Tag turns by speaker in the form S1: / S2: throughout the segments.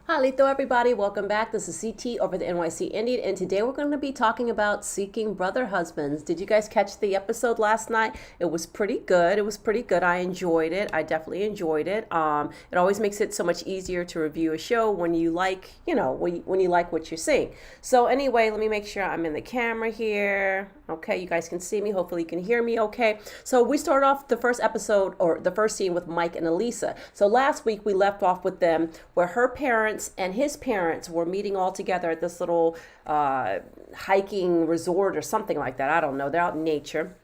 S1: Halito, everybody. Welcome back. This is CT over the NYC Indian, and today we're going to be talking about seeking brother husbands. Did you guys catch the episode last night? It was pretty good. It was pretty good. I enjoyed it. I definitely enjoyed it. It always makes it so much easier to review a show when you like, when you like what you're seeing. So anyway, let me make sure I'm in the camera here. Okay, you guys can see me. Hopefully you can hear me okay. So we started off the first episode or the first scene with Mike and Elisa. So last week we left off with them where her parents and his parents were meeting all together at this little hiking resort or something like that. I don't know. They're out in nature.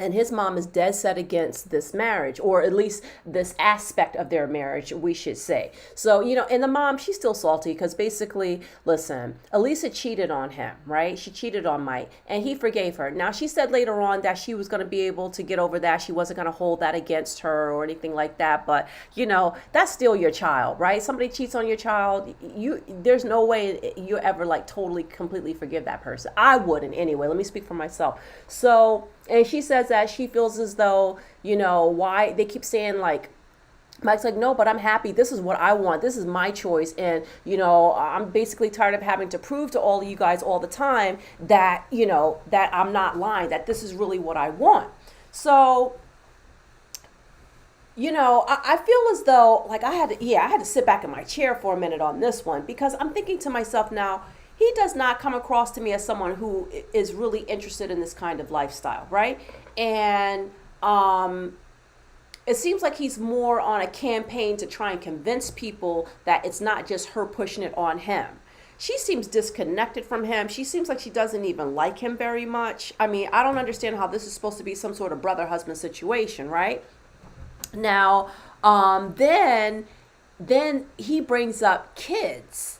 S1: And his mom is dead set against this marriage, or at least this aspect of their marriage, we should say. So, and the mom, she's still salty because basically, listen, Elisa cheated on him, right? She cheated on Mike, and he forgave her. Now, she said later on that she was going to be able to get over that. She wasn't going to hold that against her or anything like that. But, that's still your child, right? Somebody cheats on your child. There's no way you ever like totally, completely forgive that person. I wouldn't anyway. Let me speak for myself. So, and she says that she feels as though, why they keep saying like, Mike's like, no, but I'm happy. This is what I want. This is my choice. And, I'm basically tired of having to prove to all of you guys all the time that, that I'm not lying, that this is really what I want. So, I feel as though like I had to sit back in my chair for a minute on this one because I'm thinking to myself now, he does not come across to me as someone who is really interested in this kind of lifestyle, right? And it seems like he's more on a campaign to try and convince people that it's not just her pushing it on him. She seems disconnected from him. She seems like she doesn't even like him very much. I mean, I don't understand how this is supposed to be some sort of brother husband situation, right? Now, then he brings up kids.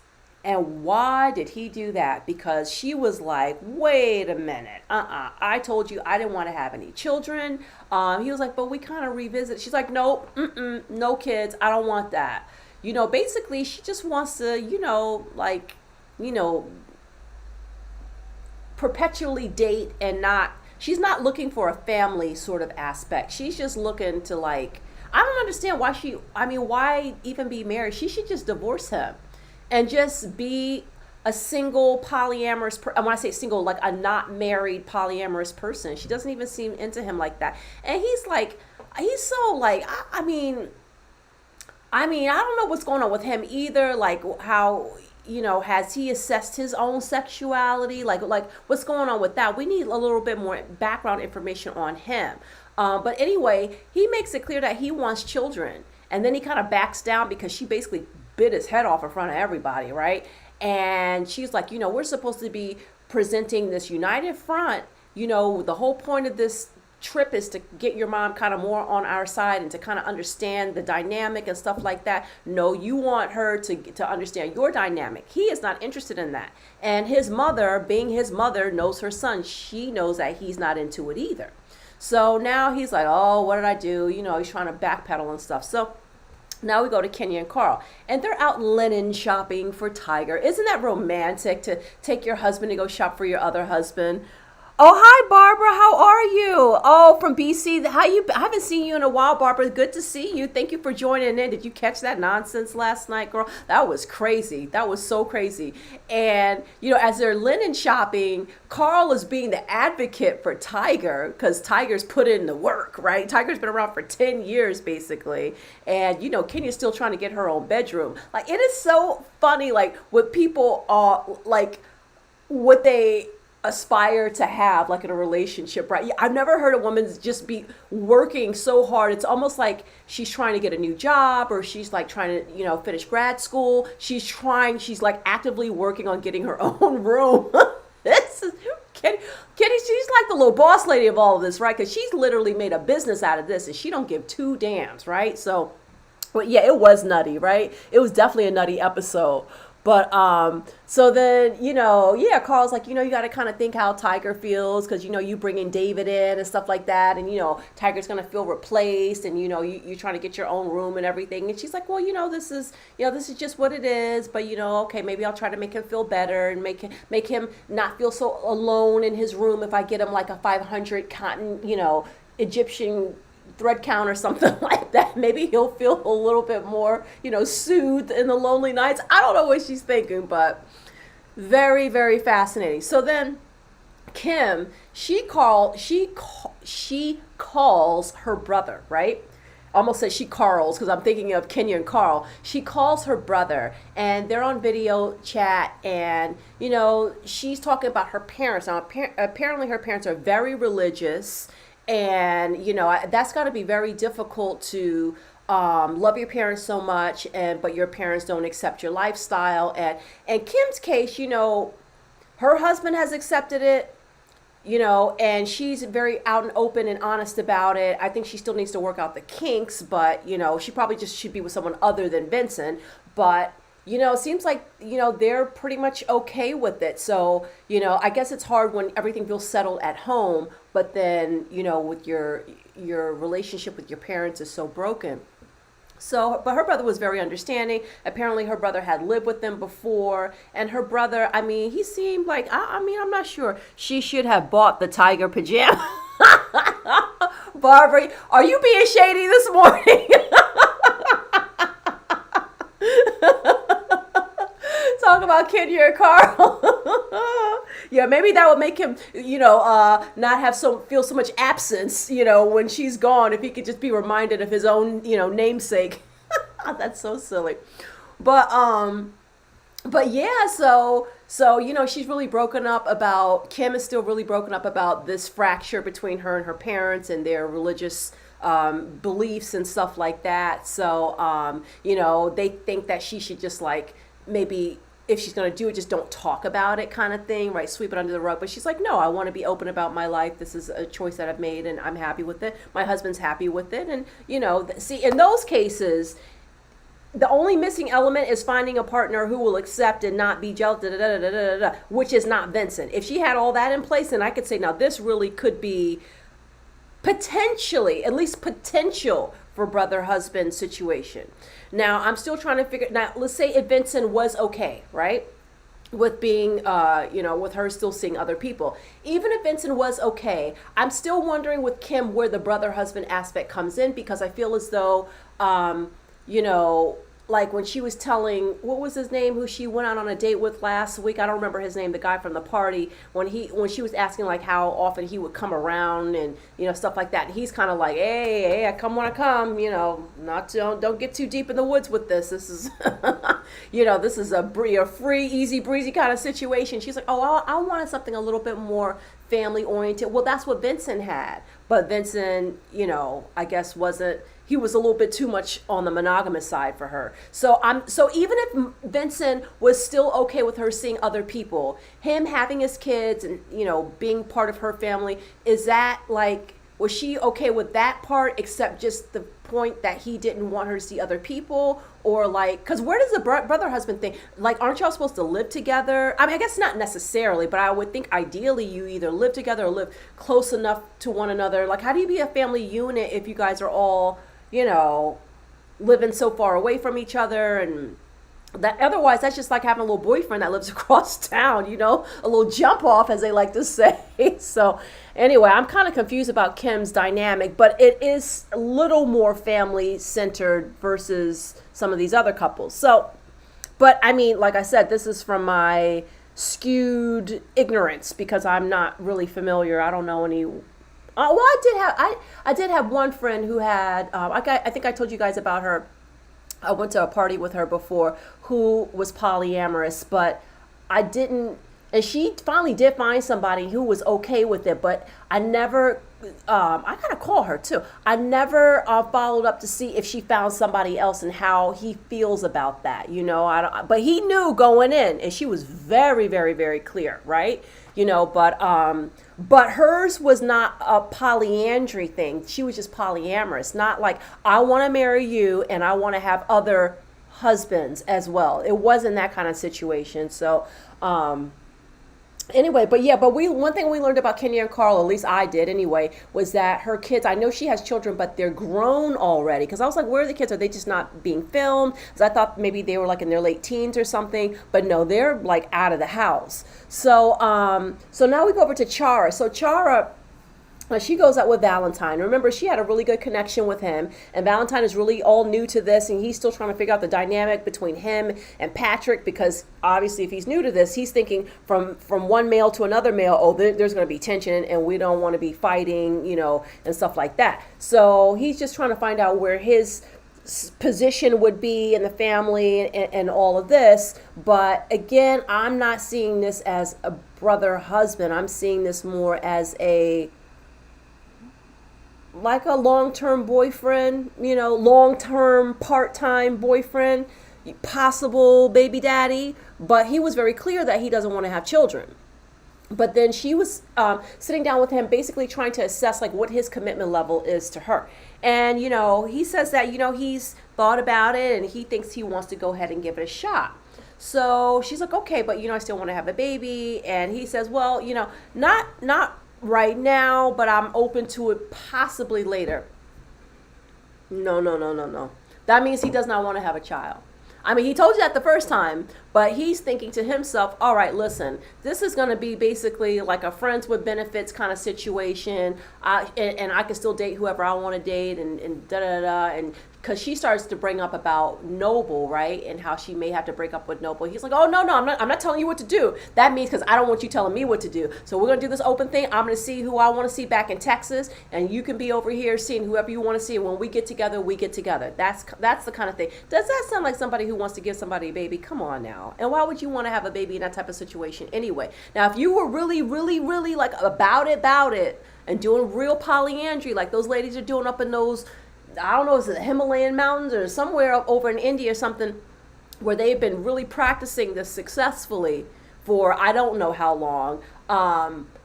S1: And why did he do that? Because she was like, wait a minute. I told you I didn't want to have any children. He was like, but we kind of revisit. She's like, nope, no kids. I don't want that. Basically, she just wants to, you know, perpetually date and not, she's not looking for a family sort of aspect. She's just looking to like, I don't understand why even be married? She should just divorce him and just be a single polyamorous and when I say single, like a not married polyamorous person. She doesn't even seem into him like that. And he's so like, I don't know what's going on with him either. Like how, has he assessed his own sexuality? Like what's going on with that? We need a little bit more background information on him. But anyway, he makes it clear that he wants children. And then he kind of backs down because she basically bit his head off in front of everybody, right? And she's like, we're supposed to be presenting this united front. The whole point of this trip is to get your mom kind of more on our side and to kind of understand the dynamic and stuff like that. No, you want her to understand your dynamic. He is not interested in that. And his mother, being his mother, knows her son. She knows that he's not into it either. So now he's like, oh, what did I do? He's trying to backpedal and stuff. So now we go to Kenya and Carl, and they're out linen shopping for Tiger. Isn't that romantic to take your husband to go shop for your other husband? Oh, hi, Barbara. How are you? Oh, from BC. I haven't seen you in a while, Barbara. Good to see you. Thank you for joining in. Did you catch that nonsense last night, girl? That was crazy. That was so crazy. And, as they're linen shopping, Carl is being the advocate for Tiger because Tiger's put in the work, right? Tiger's been around for 10 years, basically. And, Kenya's still trying to get her own bedroom. Like, it is so funny, like, what people like, what they aspire to have like in a relationship, right? I've never heard a woman just be working so hard. It's almost like she's trying to get a new job or she's like trying to, finish grad school. She's like actively working on getting her own room. This is Kenny, she's like the little boss lady of all of this, right? Because she's literally made a business out of this and she don't give two dams, right? So, but yeah, it was nutty, right? It was definitely a nutty episode. But so then, yeah, Carl's like, you got to kind of think how Tiger feels because, you bringing David in and stuff like that. And, Tiger's going to feel replaced and, you're trying to get your own room and everything. And she's like, well, this is just what it is. But, okay, maybe I'll try to make him feel better and make him not feel so alone in his room if I get him like a 500 cotton, Egyptian thread count or something like that. Maybe he'll feel a little bit more, soothed in the lonely nights. I don't know what she's thinking, but very, very fascinating. So then Kim, she calls her brother, right? Almost said she Carls because I'm thinking of Kenya and Carl. She calls her brother and they're on video chat, and she's talking about her parents. Now apparently her parents are very religious, and that's got to be very difficult to love your parents so much, but your parents don't accept your lifestyle. And Kim's case, her husband has accepted it, and she's very out and open and honest about it. I think she still needs to work out the kinks, but, she probably just should be with someone other than Vincent. But, it seems like, they're pretty much okay with it. So, I guess it's hard when everything feels settled at home, but then, with your relationship with your parents is so broken. So, but her brother was very understanding. Apparently her brother had lived with them before, and her brother, he seemed like, I'm not sure. She should have bought the tiger pajama. Barbara, are you being shady this morning? Talk about Kenya and Carl. Yeah, maybe that would make him, not feel so much absence, when she's gone. If he could just be reminded of his own, namesake. That's so silly. But yeah, so she's really broken up about. Kim is still really broken up about this fracture between her and her parents and their religious beliefs and stuff like that. So they think that she should just maybe, if she's going to do it, just don't talk about it kind of thing, right? Sweep it under the rug. But she's like, no, I want to be open about my life. This is a choice that I've made and I'm happy with it. My husband's happy with it. And, see, in those cases, the only missing element is finding a partner who will accept and not be jealous, which is not Vincent. If she had all that in place, then I could say, now this really could be potentially, at least potential for brother-husband situation. Now, I'm still trying to now, let's say if Vincent was okay, right? With being, with her still seeing other people. Even if Vincent was okay, I'm still wondering with Kim where the brother-husband aspect comes in, because I feel as though, like when she was telling, what was his name, who she went out on a date with last week? I don't remember his name, the guy from the party, when she was asking like how often he would come around and, stuff like that. And he's kind of like, hey, I come when I come, don't get too deep in the woods with this. This is, this is a free, easy breezy kind of situation. She's like, oh, I wanted something a little bit more family oriented. Well, that's what Vincent had. But Vincent, I guess he was a little bit too much on the monogamous side for her. So even if Vincent was still okay with her seeing other people, him having his kids and, being part of her family, is that was she okay with that part, except just the point that he didn't want her to see other people? Or because where does the brother-husband thing, aren't y'all supposed to live together? I guess not necessarily, but I would think ideally you either live together or live close enough to one another. How do you be a family unit if you guys are all, living so far away from each other? And that otherwise that's just like having a little boyfriend that lives across town, a little jump off, as they like to say. So anyway, I'm kind of confused about Kim's dynamic, but it is a little more family centered versus some of these other couples. So, but like I said, this is from my skewed ignorance because I'm not really familiar. I don't know any. Well, I did have one friend who had. I think I told you guys about her. I went to a party with her before, who was polyamorous, but I didn't. And she finally did find somebody who was okay with it, but I never. I gotta call her too. I never followed up to see if she found somebody else and how he feels about that. But he knew going in, and she was very, very, very clear, right? But hers was not a polyandry thing. She was just polyamorous, not like I want to marry you and I want to have other husbands as well. It wasn't that kind of situation. So, anyway, but one thing we learned about Kenya and Carl, at least I did anyway, was that her kids, I know she has children, but they're grown already. Because I was like, where are the kids? Are they just not being filmed? Because I thought maybe they were in their late teens or something. But no, they're out of the house. So, so now we go over to Chara. So Chara, She goes out with Valentine. Remember, she had a really good connection with him, and Valentine is really all new to this, and he's still trying to figure out the dynamic between him and Patrick, because obviously, if he's new to this, he's thinking from one male to another male, oh, there's going to be tension, and we don't want to be fighting, and stuff like that. So he's just trying to find out where his position would be in the family and all of this. But again, I'm not seeing this as a brother husband. I'm seeing this more as a like a long-term boyfriend, long-term part-time boyfriend, possible baby daddy. But he was very clear that he doesn't want to have children. But then she was sitting down with him, basically trying to assess like what his commitment level is to her. And he says that he's thought about it, and he thinks he wants to go ahead and give it a shot. So she's like, okay, but I still want to have a baby. And he says, well, not right now, but I'm open to it possibly later. No, no, no, no, no. That means he does not want to have a child. I mean, he told you that the first time, but he's thinking to himself, all right, listen, this is going to be basically like a friends with benefits kind of situation. And I can still date whoever I want to date and da-da-da. And because she starts to bring up about Noble, right? And how she may have to break up with Noble. He's like, oh, no, I'm not telling you what to do. That means because I don't want you telling me what to do. So we're going to do this open thing. I'm going to see who I want to see back in Texas. And you can be over here seeing whoever you want to see. And when we get together, we get together. That's the kind of thing. Does that sound like somebody who wants to give somebody a baby? Come on now. And why would you want to have a baby in that type of situation anyway? Now, if you were really, really, really like about it and doing real polyandry like those ladies are doing up in those, I don't know, is it the Himalayan mountains or somewhere up over in India or something, where they've been really practicing this successfully for I don't know how long,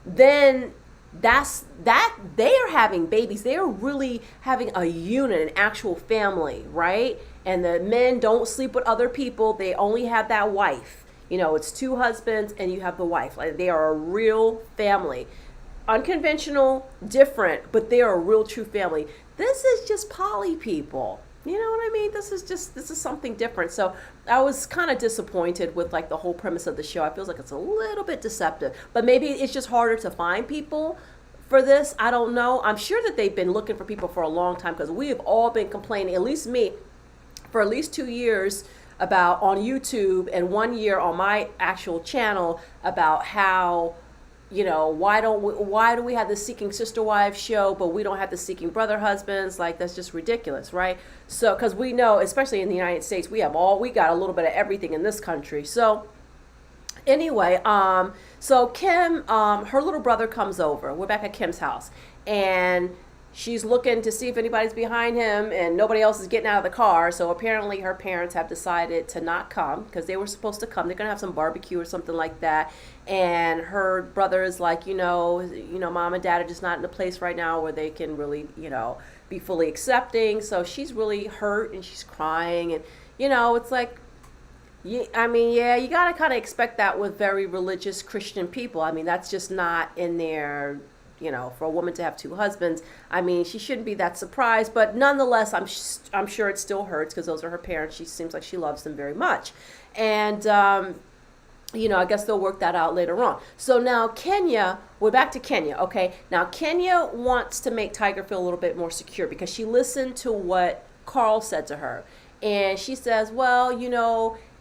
S1: then that they are having babies. They are really having a unit, an actual family, right? And the men don't sleep with other people. They only have that wife. It's two husbands and you have the wife. Like, they are a real family. Unconventional, different, but they are a real true family. This is just poly people. You know what I mean? This is something different. So I was kind of disappointed with like the whole premise of the show. I feel like it's a little bit deceptive, but maybe it's just harder to find people for this. I don't know. I'm sure that they've been looking for people for a long time, because we have all been complaining, at least me, for at least 2 years about on YouTube, and 1 year on my actual channel, about how why do we have the Seeking Sister Wives show, but we don't have the Seeking Brother Husbands? Like, that's just ridiculous, right? So, because we know, especially in the United States, we got a little bit of everything in this country. So, anyway, so Kim, her little brother comes over. We're back at Kim's house, and she's looking to see if anybody's behind him, and nobody else is getting out of the car. So apparently her parents have decided to not come, because they were supposed to come. They're going to have some barbecue or something like that. And her brother is like, mom and dad are just not in a place right now where they can really, be fully accepting. So she's really hurt and she's crying. And, it's like, you got to kind of expect that with very religious Christian people. I mean, that's just not in their, for a woman to have two husbands. I mean, she shouldn't be that surprised, but nonetheless, I'm sure it still hurts, because those are her parents. She seems like she loves them very much. And, I guess they'll work that out later on. So now Kenya, we're back to Kenya, okay? Now Kenya wants to make Tiger feel a little bit more secure, because she listened to what Carl said to her. And she says, well,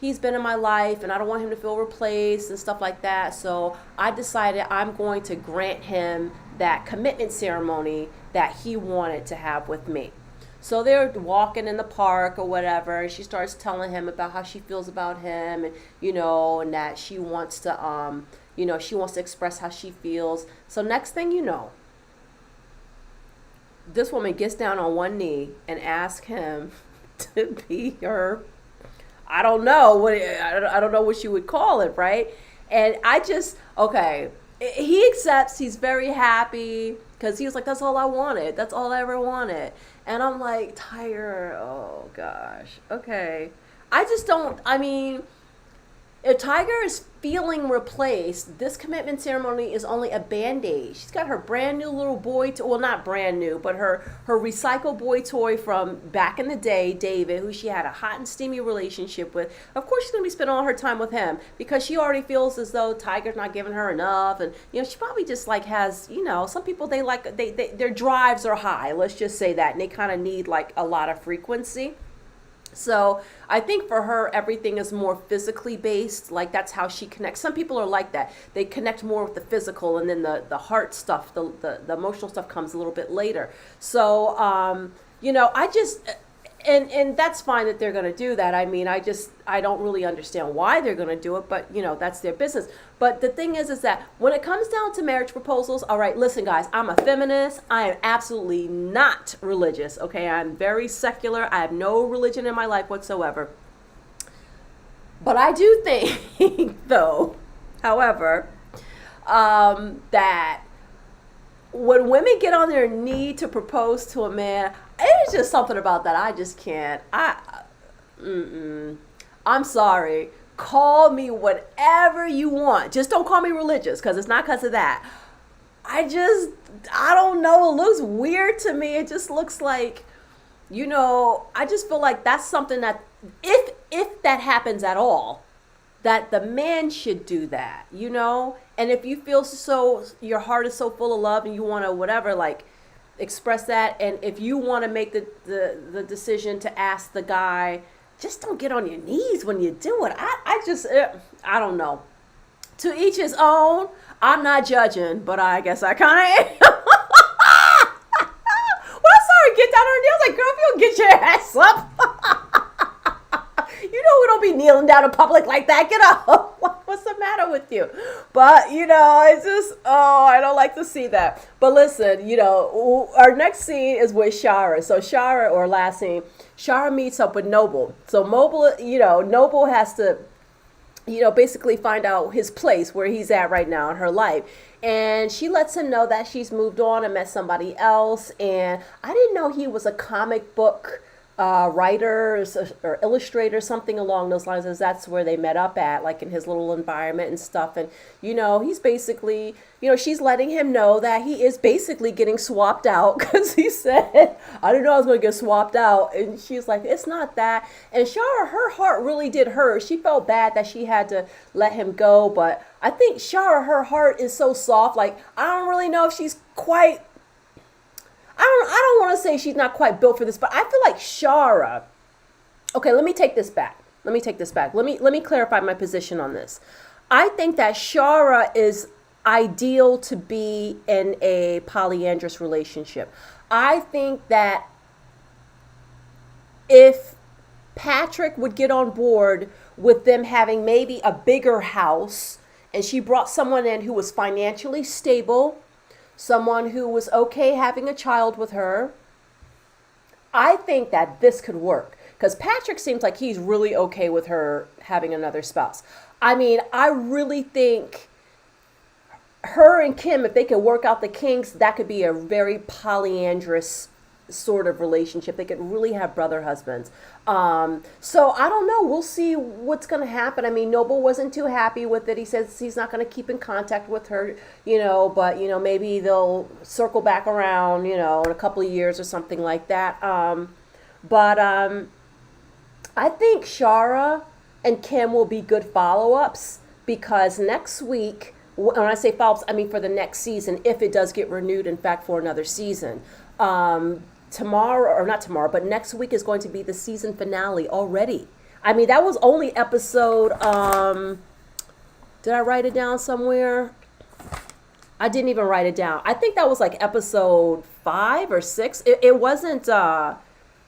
S1: he's been in my life and I don't want him to feel replaced and stuff like that. So I decided I'm going to grant him that commitment ceremony that he wanted to have with me. So they're walking in the park or whatever, and she starts telling him about how she feels about him, and and that she wants to she wants to express how she feels. So next thing you know, this woman gets down on one knee and asks him to be her, I don't know what you would call it, right? And he accepts. He's very happy, because he was like, that's all I wanted. That's all I ever wanted. And I'm like, Tiger, oh gosh, okay. I just don't, if Tiger is feeling replaced, this commitment ceremony is only a band-aid. She's got her brand new little boy toy, well, not brand new, but her recycled boy toy from back in the day, David, who she had a hot and steamy relationship with. Of course, she's going to be spending all her time with him because she already feels as though Tiger's not giving her enough. And, she probably just like has, some people, their drives are high, let's just say that, and they kind of need like a lot of frequency. So I think for her, everything is more physically based. Like that's how she connects. Some people are like that. They connect more with the physical, and then the heart stuff, the emotional stuff comes a little bit later. So, I just, and that's fine that they're going to do that. I mean, I don't really understand why they're going to do it, but that's their business. But the thing is that when it comes down to marriage proposals, all right, listen guys, I'm a feminist. I am absolutely not religious. Okay. I'm very secular. I have no religion in my life whatsoever. But I do think though, however, that when women get on their knee to propose to a man, it's just something about that I just can't. I'm sorry. Call me whatever you want. Just don't call me religious, because it's not because of that. I don't know. It looks weird to me. It just looks like, I just feel like that's something that if that happens at all, that the man should do that, And if you feel your heart is so full of love and you want to whatever, like express that. And if you want to make the decision to ask the guy, just don't get on your knees when you do it. I don't know. To each his own. I'm not judging, but I guess I kind of am. When I saw her get down on her knees, I was like, girl, if you don't get your ass up. We don't be kneeling down in public like that. Get up. What's the matter with you? But, it's just, I don't like to see that. But listen, our next scene is with Shara. So Shara, or last scene, Shara meets up with Noble. So Noble has to, basically find out his place, where he's at right now in her life. And she lets him know that she's moved on and met somebody else. And I didn't know he was a comic book writer or illustrator, something along those lines, as that's where they met up at, like in his little environment and stuff. And he's basically, she's letting him know that he is basically getting swapped out, because he said, I didn't know I was going to get swapped out. And she's like, it's not that. And Shara, her heart really did hurt. She felt bad that she had to let him go, but I think Shara, her heart is so soft. Like, I don't really know if she's quite, I don't want to say she's not quite built for this, but I feel like Shara. Okay, let me take this back. Let me clarify my position on this. I think that Shara is ideal to be in a polyandrous relationship. I think that if Patrick would get on board with them having maybe a bigger house, and she brought someone in who was financially stable, someone who was okay having a child with her, I think that this could work. Because Patrick seems like he's really okay with her having another spouse. I mean, I really think her and Kim, if they could work out the kinks, that could be a very polyandrous sort of relationship. They could really have brother husbands. So I don't know. We'll see what's going to happen. I mean, Noble wasn't too happy with it. He says he's not going to keep in contact with her, but, maybe they'll circle back around, in a couple of years or something like that. But I think Shara and Kim will be good follow-ups, because next week, when I say follow-ups, I mean for the next season, if it does get renewed, in fact, for another season. But next week is going to be the season finale already. I mean, that was only episode, did I write it down somewhere? I didn't even write it down. I think that was like episode 5 or 6. It wasn't, that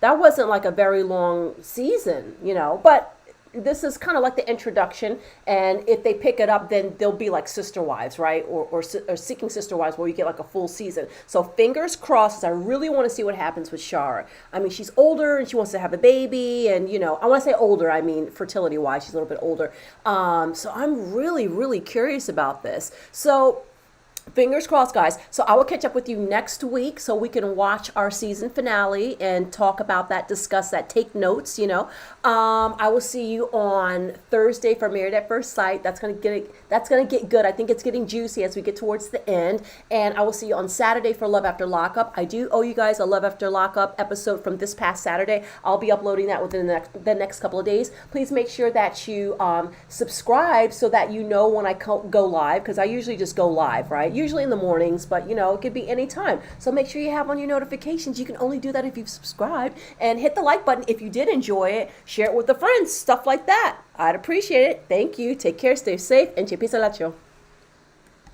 S1: wasn't like a very long season, but this is kind of like the introduction, and if they pick it up, then they'll be like Sister Wives, right? Or Seeking Sister Wives, where you get like a full season. So fingers crossed. I really want to see what happens with Shara. I mean, she's older and she wants to have a baby, and I want to say older, I mean fertility wise, she's a little bit older. So I'm really, really curious about this. So Fingers crossed, guys. So I will catch up with you next week so we can watch our season finale and talk about that, discuss that, take notes. I will see you on Thursday for Married at First Sight. That's gonna get good. I think it's getting juicy as we get towards the end. And I will see you on Saturday for Love After Lockup. I do owe you guys a Love After Lockup episode from this past Saturday. I'll be uploading that within the next couple of days. Please make sure that you subscribe so that you know when I go live, because I usually just go live, right? Usually in the mornings, but it could be any time. So make sure you have on your notifications. You can only do that if you've subscribed, and hit the like button if you did enjoy it. Share it with the friends, stuff like that. I'd appreciate it. Thank you. Take care, stay safe, and che pisa lacho.